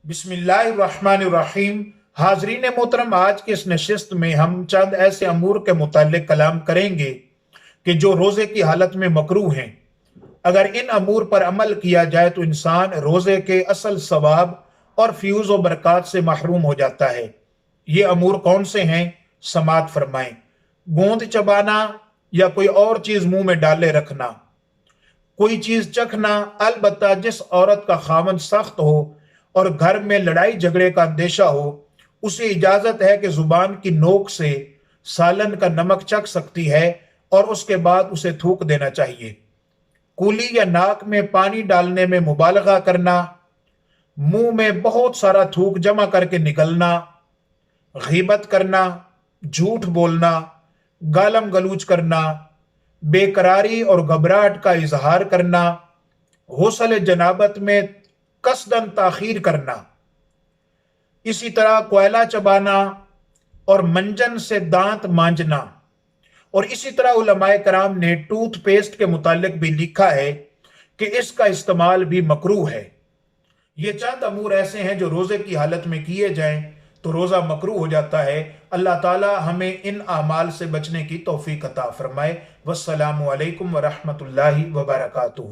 बिस्मिल्लाहिर्रहमानिर्रहीम। हाजरीन मोहतरम, आज की इस नशिस्त में हम चंद ऐसे अमूर के मुतालिक कलाम करेंगे कि जो रोज़े की हालत में मकरूह हैं। अगर इन अमूर पर अमल किया जाए तो इंसान रोज़े के असल सवाब और फ्यूज़ व बरक़ात से महरूम हो जाता है। ये अमूर कौन से हैं? समात फरमाएं। गोंद चबाना या कोई और चीज़ मुंह में डाले रखना, कोई चीज चखना, अलबत्ता जिस औरत का खामन सख्त हो और घर में लड़ाई झगड़े का अंदेशा हो, उसे इजाजत है कि जुबान की नोक से सालन का नमक चख सकती है और उसके बाद उसे थूक देना चाहिए। कुली या नाक में पानी डालने में मुबालगा करना, मुंह में बहुत सारा थूक जमा करके निकलना, गीबत करना, झूठ बोलना, गालम गलूच करना, बेकरारी और घबराहट का इजहार करना, गुस्ल जनाबत में कसदन ताखीर करना, इसी तरह कोयला चबाना और मंजन से दांत मांजना। और इसी तरह उलमाए कराम ने टूथ पेस्ट के मुतालिक भी लिखा है कि इसका इस्तेमाल भी मकरूह है। ये चंद अमूर ऐसे हैं जो रोजे की हालत में किए जाएं तो रोजा मकरूह हो जाता है। अल्लाह ताला हमें इन अमाल से बचने की तौफीक अता फरमाए। वस्सलामु अलैकुम व रहमतुल्लाहि व बरकातुहू।